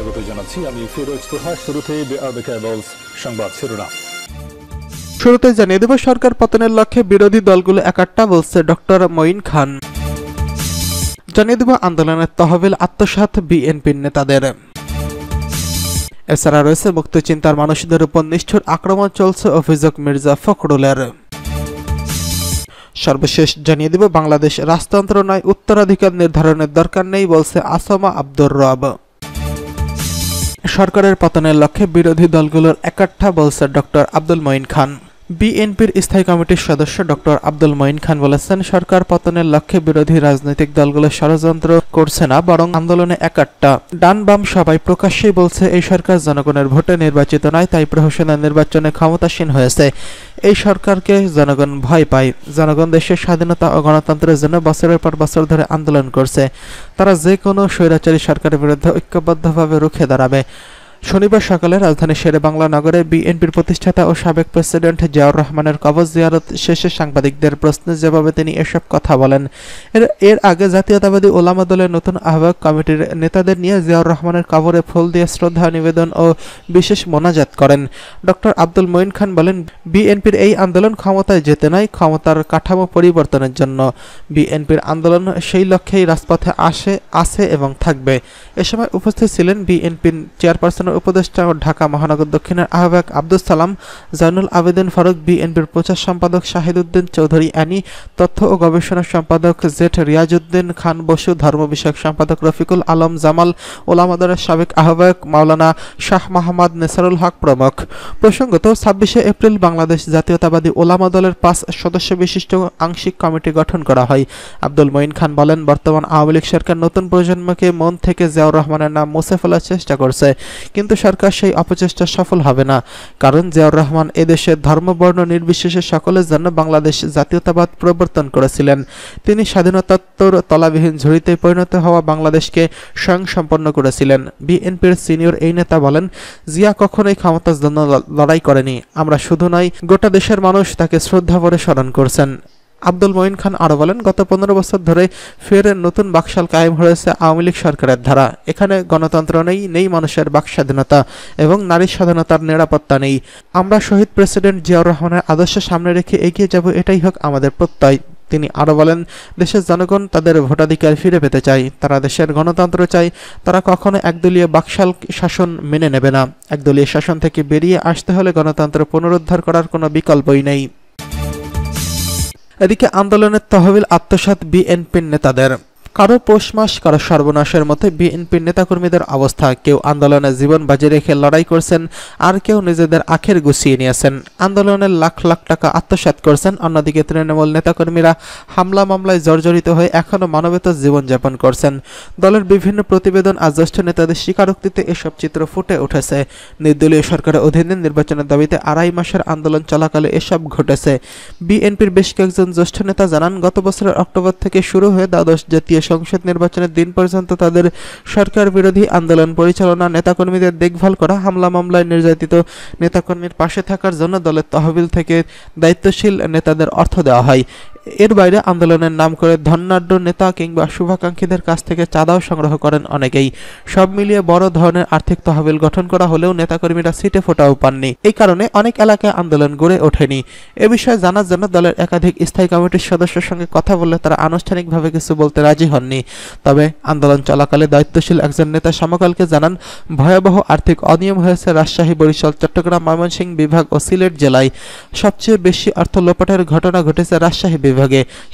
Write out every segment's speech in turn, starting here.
স্বাগত জানাচ্ছি আমি ফিরোজ তোহা। শুরুতেই সংবাদ শিরোনাম। শুরুতে জানিয়ে দেব, সরকার পতনের লক্ষ্যে বিরোধী দলগুলো একাট্টা, বলছে ডক্টর মঈন খান। জানিয়ে দেব আন্দোলনের তহবিল আত্মসাৎ বিএনপির নেতাদের। এছাড়া রয়েছে মুক্তচিন্তার মানুষদের উপর নিষ্ঠুর আক্রমণ চলছে, অভিযোগ মির্জা ফখরুলের। সর্বশেষ জানিয়ে দেব, বাংলাদেশ রাজতন্ত্র নয়, উত্তরাধিকার নির্ধারণের দরকার নেই, বলছে আসমা আব্দুর রব। সরকারের পতনের লক্ষ্যে বিরোধী দলগুলোর একাট্টা, বলছে ডক্টর আব্দুল মঈন খান। বিএনপির স্থায়ী কমিটির সদস্য ডক্টর আব্দুল মঈন খান বলেছেন, সরকার পতনের লক্ষ্যে বিরোধী রাজনৈতিক দলগুলো ষড়যন্ত্র করছে না, বরং আন্দোলনে একাট্টা। ডান বাম সবাই প্রকাশ্যেই বলছে এই সরকার জনগণের ভোটে নির্বাচিত নয়, তাই প্রহসনের নির্বাচনে ক্ষমতাসীন হয়েছে। এই সরকারকে জনগণ ভয় পায়। জনগণ দেশের স্বাধীনতা ও গণতন্ত্রের জন্য বছরের পর বছর ধরে আন্দোলন করছে। তারা যে কোনো স্বৈরাচারী সরকারের বিরুদ্ধে ঐক্যবদ্ধভাবে রুখে দাঁড়াবে। শনিবার সকালে রাজধানীর শেরেবাংলা নগরে বিএনপির প্রতিষ্ঠাতা ও সাবেক প্রেসিডেন্ট জিয়াউর রহমানের কবর জিয়ারত শেষে সাংবাদিকদের প্রশ্নের জবাবে তিনি এসব কথা বলেন। এর আগে জাতীয়তাবাদী ওলামা দলের নতুন আহ্বায়ক কমিটির নেতাদের নিয়ে জিয়াউর রহমানের কবরে ফুল দিয়ে শ্রদ্ধা নিবেদন ও বিশেষ মোনাজাত করেন। ডক্টর আব্দুল মঈন খান বলেন, বিএনপির এই আন্দোলন ক্ষমতায় যেতে নয়, ক্ষমতার কাঠামো পরিবর্তনের জন্য। বিএনপির আন্দোলন সেই লক্ষ্যেই রাজপথে আছে এবং থাকবে। এ সময় উপস্থিত ছিলেন বিএনপির চেয়ারপারসন উপদেষ্টা ও ঢাকা মহানগর দক্ষিণের আহ্বায়ক আব্দুস সালাম, জয়নুল আবেদিন ফারুক, বিএনপির প্রচার সম্পাদক শাহিদউদ্দিন চৌধুরী অ্যানি, তথ্য ও গবেষণা সম্পাদক জেঠ রিয়াজউদ্দিন খান বসু, ধর্ম বিষয়ক সম্পাদক রফিকুল আলম জামাল, ওলামা দলের সাবেক আহ্বায়ক মাওলানা শাহ মাহমুদ নেসারুল হক প্রমুখ। প্রসঙ্গত, ২৬শে এপ্রিল বাংলাদেশ জাতীয়তাবাদী ওলামা দলের ৫ সদস্য বিশিষ্ট আংশিক কমিটি গঠন করা হয়। আব্দুল মঈন খান বলেন, বর্তমান আওয়ামী লীগ সরকার নতুন প্রজন্মকে মন থেকে জিয়াউর রহমানের নাম মুছে ফেলার চেষ্টা করছে, কিন্তু সরকার সেই অপচেষ্টা সফল হবে না। কারণ জিয়াউর রহমান এদেশের ধর্মবর্ণ নির্বিশেষে সকলের জন্য বাংলাদেশ জাতীয়তাবাদ প্রবর্তন করেছিলেন। তিনি স্বাধীনতাত্তর তলাবিহীন ঝুড়িতে পরিণত হওয়া বাংলাদেশকে স্বয়ংসম্পন্ন করেছিলেন। বিএনপির সিনিয়র এই নেতা বলেন, জিয়া কখনোই ক্ষমতার জন্য লড়াই করেনি। আমরা শুধু নয়, গোটা দেশের মানুষ তাকে শ্রদ্ধা ভরে স্মরণ করছেন। আব্দুল মঈন খান আরও বলেন, গত ১৫ বছর ধরে ফের নতুন বাকশাল কায়েম হয়েছে আওয়ামী লীগ সরকারের ধারা। এখানে গণতন্ত্র নেই মানুষের বাক স্বাধীনতা এবং নারী স্বাধীনতার নিরাপত্তা নেই। আমরা শহীদ প্রেসিডেন্ট জিয়াউর রহমানের আদর্শ সামনে রেখে এগিয়ে যাব, এটাই হোক আমাদের প্রত্যয়। তিনি আরও বলেন, দেশের জনগণ তাদের ভোটাধিকার ফিরে পেতে চায়, তারা দেশের গণতন্ত্র চায়। তারা কখনো একদলীয় বাকশাল শাসন মেনে নেবে না। একদলীয় শাসন থেকে বেরিয়ে আসতে হলে গণতন্ত্র পুনরুদ্ধার করার কোনো বিকল্পই নেই। এদিকে আন্দোলনের তহবিল আত্মসাৎ বিএনপির নেতাদের। কারো পৌষ মাস, কারো সর্বনাশের মতো বিএনপির নেতাকর্মীদের অবস্থা। কেউ আন্দোলনে জীবন বাজি রেখে লড়াই করছেন, আর কেউ নিজেদের আখের গুছিয়ে নিয়েছেন। আন্দোলনের লাখ লাখ টাকা আত্মসাৎ করছেন। অন্যদিকে তৃণমূল নেতাকর্মীরা হামলা মামলায় জর্জরিত হয়ে এখনও মানবেতর জীবনযাপন করছেন। দলের বিভিন্ন প্রতিবেদন আর জ্যেষ্ঠ নেতাদের স্বীকারোক্তিতে এসব চিত্র ফুটে উঠেছে। নির্দলীয় সরকারের অধীনে নির্বাচনের দাবিতে ২.৫ মাসের আন্দোলন চলাকালে এসব ঘটেছে। বিএনপির বেশ কয়েকজন জ্যেষ্ঠ নেতা জানান, গত বছরের অক্টোবর থেকে শুরু হয়ে দ্বাদশ জাতীয় সংসদ নির্বাচনের দিন পর্যন্ত তাদের সরকার বিরোধী আন্দোলন পরিচালনা, নেতাকর্মীদের দেখভাল করা, হামলা মামলায় নির্যাতিত নেতাকর্মীর পাশে থাকার জন্য দলের তহবিল থেকে দায়িত্বশীল নেতাদের অর্থ দেওয়া হয়। এর বাইরে আন্দোলনের নাম করে ধনাঢ্য নেতা কিংবা শুভাকাঙ্ক্ষীদের কাছ থেকে চাঁদাও সংগ্রহ করেন অনেকেই। সব মিলিয়ে বড় ধরনের আর্থিক তহবিল গঠন করা হলেও নেতাকর্মীরা সিটে ফোটাও পাননি। এই কারণে অনেক এলাকায় আন্দোলন গড়ে ওঠেনি। এ বিষয়ে জানার জন্য দলের একাধিক স্থায়ী কমিটির সদস্যের সঙ্গে কথা বললে তারা আনুষ্ঠানিকভাবে কিছু বলতে রাজি হননি। তবে আন্দোলন চলাকালে দায়িত্বশীল একজন নেতা সমকালকে জানান, ভয়াবহ আর্থিক অনিয়ম হয়েছে রাজশাহী, বরিশাল, চট্টগ্রাম, ময়মনসিংহ বিভাগ ও সিলেট জেলায়। সবচেয়ে বেশি অর্থ লোপাটের ঘটনা ঘটেছে রাজশাহী বিভাগে।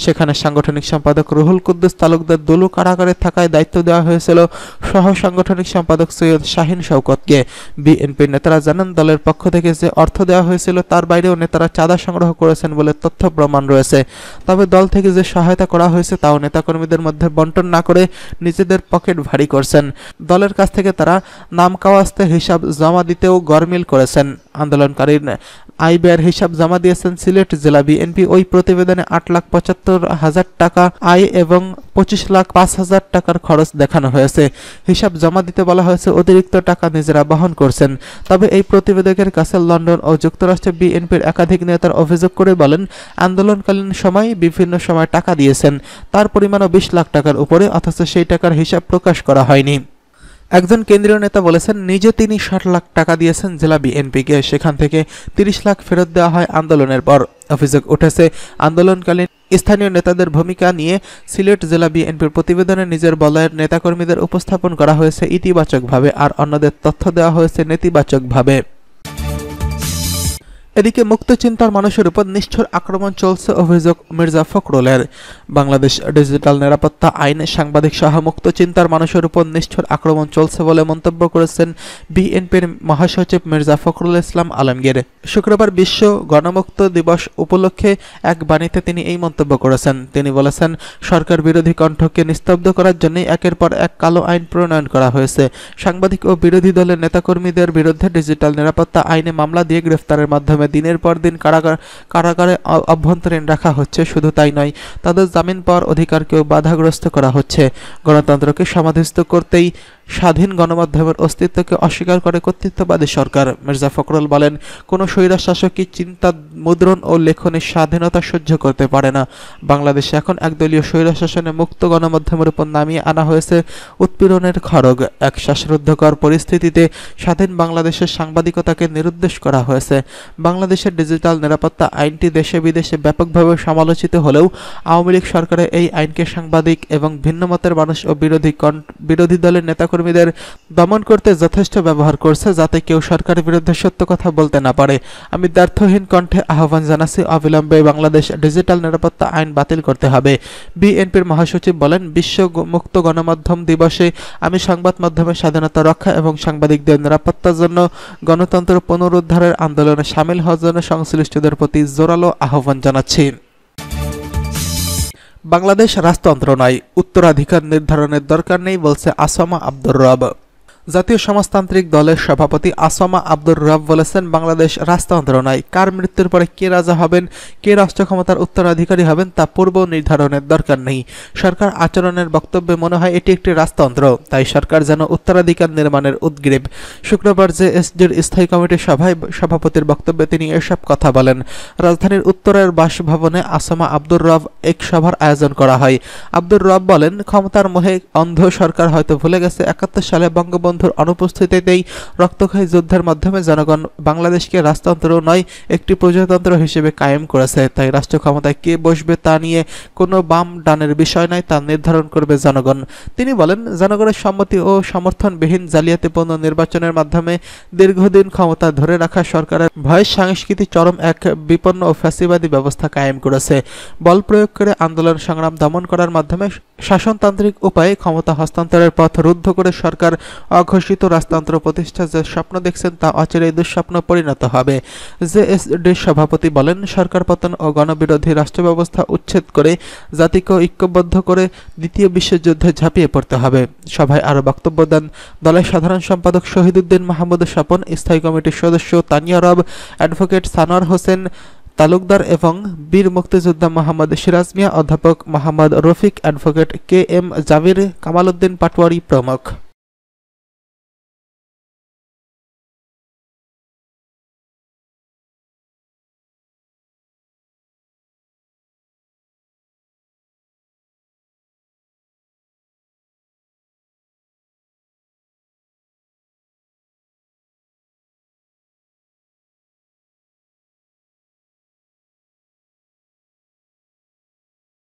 সেখানে সাংগঠনিক সম্পাদক রুহুল কুদ্দুস তালুকদার দুলু কারাগারে থাকায় দায়িত্ব দেওয়া হয়েছিল সহ সাংগঠনিক সম্পাদক সৈয়দ শাহিন শওকতকে। বিএনপির নেতারা জানান, দলের পক্ষ থেকে যে অর্থ দেওয়া হয়েছিল তার বাইরেও নেতারা চাঁদা সংগ্রহ করেছেন বলে তথ্য প্রমাণ রয়েছে। তবে দল থেকে যে সহায়তা করা হয়েছে তাও নেতাকর্মীদের মধ্যে বন্টন না করে নিজেদের পকেট ভারী করছেন। দলের কাছ থেকে তারা নাম কাওয়াস্তে হিসাব জমা দিতেও গরমিল করেছেন। আন্দোলনকারীর আয় ব্যয়ের হিসাব জমা দিয়েছেন সিলেট জেলা বিএনপি। ওই প্রতিবেদনে ৮,৭৫,০০০ টাকা আয় এবং ২৫,০৫,০০০ টাকার খরচ দেখানো হয়েছে। হিসাব জমা দিতে বলা হয়েছে, অতিরিক্ত টাকা নিজেরা বহন করছেন। তবে এই প্রতিবেদকের কাছে লন্ডন ও যুক্তরাষ্ট্রে বিএনপির একাধিক নেতার অভিযোগ করে বলেন, আন্দোলনকালীন সময় বিভিন্ন সময় টাকা দিয়েছেন, তার পরিমাণও ২০ লাখ টাকার উপরে, অথচ সেই টাকার হিসাব প্রকাশ করা হয়নি। একজন কেন্দ্রীয় নেতা বলেছেন, নিজে তিনি ৬০ লাখ টাকা দিয়েছেন জেলা বিএনপিকে, সেখান থেকে ৩০ লাখ ফেরত দেওয়া হয় আন্দোলনের পর। অভিযোগ উঠেছে, আন্দোলনকালীন স্থানীয় নেতাদের ভূমিকা নিয়ে সিলেট জেলা বিএনপির প্রতিবেদনে নিজের বলয়ের নেতাকর্মীদের উপস্থাপন করা হয়েছে ইতিবাচকভাবে, আর অন্যদের তথ্য দেওয়া হয়েছে নেতিবাচকভাবে। এদিকে মুক্তচিন্তার মানুষের উপর নিষ্ঠুর আক্রমণ চলছে, অভিযোগ মির্জা ফখরুলের। বাংলাদেশ ডিজিটাল নিরাপত্তা আইনে সাংবাদিক সহ মুক্তচিন্তার মানুষের উপর নিষ্ঠুর আক্রমণ চলছে বলে মন্তব্য করেছেন বিএনপির মহাসচিব মির্জা ফখরুল ইসলাম আলমগীর। শুক্রবার বিশ্ব গণমুক্ত দিবস উপলক্ষে এক বাণীতে তিনি এই মন্তব্য করেছেন। তিনি বলেছেন, সরকার বিরোধী কণ্ঠকে নিস্তব্ধ করার জন্যই একের পর এক কালো আইন প্রণয়ন করা হয়েছে। সাংবাদিক ও বিরোধী দলের নেতাকর্মীদের বিরুদ্ধে ডিজিটাল নিরাপত্তা আইনে মামলা দিয়ে গ্রেফতারের মাধ্যমে দিনের পর দিন কারাগারে অভ্যন্তরীণ রাখা হচ্ছে। শুধু তাই নয়, তাদের জামিন পাওয়ার অধিকারকেও বাধাগ্রস্ত করা হচ্ছে। গণতন্ত্রকে সমাধিস্থ করতেই স্বাধীন গণমাধ্যমের অস্তিত্বকে অস্বীকার করে কর্তৃত্ববাদী সরকার। মির্জা ফখরুল বলেন, কোনো স্বৈরশাসকই চিন্তা, মুদ্রণ ও লেখনের স্বাধীনতা সহ্য করতে পারে না। বাংলাদেশে এখন একদলীয় স্বৈরশাসনে মুক্ত গণমাধ্যমের উপর নামিয়ে আনা হয়েছে উৎপীড়নের খড়গ। এক শ্বাসরুদ্ধকর পরিস্থিতিতে স্বাধীন বাংলাদেশের সাংবাদিকতাকে নিরুদ্দেশ করা হয়েছে। বাংলাদেশের ডিজিটাল নিরাপত্তা আইনটি দেশে বিদেশে ব্যাপকভাবে সমালোচিত হলেও আওয়ামী লীগ সরকারের এই আইনকে সাংবাদিক এবং ভিন্নমতের মানুষ ও বিরোধী দলের নেতাকর্মীদের দমন করতে যথেষ্ট ব্যবহার করছে, যাতে কেউ সরকারের বিরুদ্ধে সত্য কথা বলতে না পারে। আমি দ্ব্যর্থহীন কণ্ঠে আহ্বান জানাচ্ছি, অবিলম্বে বাংলাদেশ ডিজিটাল নিরাপত্তা আইন বাতিল করতে হবে। বিএনপির মহাসচিব বলেন, বিশ্ব মুক্ত গণমাধ্যম দিবসে আমি সংবাদ মাধ্যমের স্বাধীনতা রক্ষা এবং সাংবাদিকদের নিরাপত্তার জন্য গণতন্ত্র পুনরুদ্ধারের আন্দোলনে সামিল হওয়ার জন্য সংশ্লিষ্টদের প্রতি জোরালো আহ্বান জানাচ্ছি। বাংলাদেশ রাজতন্ত্র নয়, উত্তরাধিকার নির্ধারণের দরকার নেই বলছে আসামা আব্দুর রব। জাতীয় সমাজতান্ত্রিক দলের সভাপতি আসামা আব্দুর রব বলেছেন, বাংলাদেশ রাজতন্ত্র নয়। কার মৃত্যুর পরে কে রাজা হবেন, কে রাষ্ট্র ক্ষমতার উত্তরাধিকারী হবেন তা পূর্ব নির্ধারণের দরকার নেই। সরকার আচরণের বক্তব্যে মনে হয় এটি একটি রাজতন্ত্র, তাই সরকার যেন উত্তরাধিকার নির্মাণের উদ্গ্রীব। শুক্রবার জেএসডির স্থায়ী কমিটির সভায় সভাপতির বক্তব্যে তিনি এসব কথা বলেন। রাজধানীর উত্তরের বাসভবনে আসামা আব্দুর রব এক সভার আয়োজন করা হয়। আব্দুর রব বলেন, ক্ষমতার মোহে অন্ধ সরকার হয়তো ভুলে গেছে ৭১ সালে বঙ্গবন্ধুর অনুপস্থিতিতেই রক্তক্ষয়ী যুদ্ধের মাধ্যমে জনগণ বাংলাদেশকে রাজতন্ত্র নয়, একটি প্রজাতন্ত্র হিসেবে কায়েম করেছে। তাই রাষ্ট্র ক্ষমতায় কে বসবে তা নিয়ে কোনো বাম ডানের বিষয় নয়, তা নির্ধারণ করবে জনগণ। তিনি বলেন, জনগণের সম্মতি ও সমর্থনবিহীন জালিয়াতিপূর্ণ নির্বাচনের মাধ্যমে দীর্ঘদিন ক্ষমতা ধরে রাখা সরকারের ভয় সংস্কৃতি চরম এক বিপন্ন ও ফ্যাসিবাদী ব্যবস্থা কায়েম করেছে। বল প্রয়োগ করে আন্দোলন সংগ্রাম দমন করার মাধ্যমে শাসনতান্ত্রিক উপায়ে ক্ষমতা হস্তান্তরের পথ রুদ্ধ করে সরকার অঘোষিত রাজতন্ত্র প্রতিষ্ঠা যে স্বপ্ন দেখছেন তা অচিরেই দুঃস্বপ্ন পরিণত হবে। জেএসডির সভাপতি বলেন, সরকার পতন ও গণবিরোধী রাষ্ট্র ব্যবস্থা উচ্ছেদ করে জাতিকে ঐক্যবদ্ধ করে দ্বিতীয় বিশ্বযুদ্ধে ঝাঁপিয়ে পড়তে হবে। সভায় আরও বক্তব্য দেন দলের সাধারণ সম্পাদক শহীদুদ্দিন মাহমুদ স্বপন, স্থায়ী কমিটির সদস্য তানিয়া রব, অ্যাডভোকেট সানোয়ার হোসেন তালুকদার এবং বীর মুক্তিযোদ্ধা মোহাম্মদ সিরাজ মিয়া, অধ্যাপক Mohammad Rafiq, advocate K M Jabir, Kamal Uddin Patwari প্রমুখ।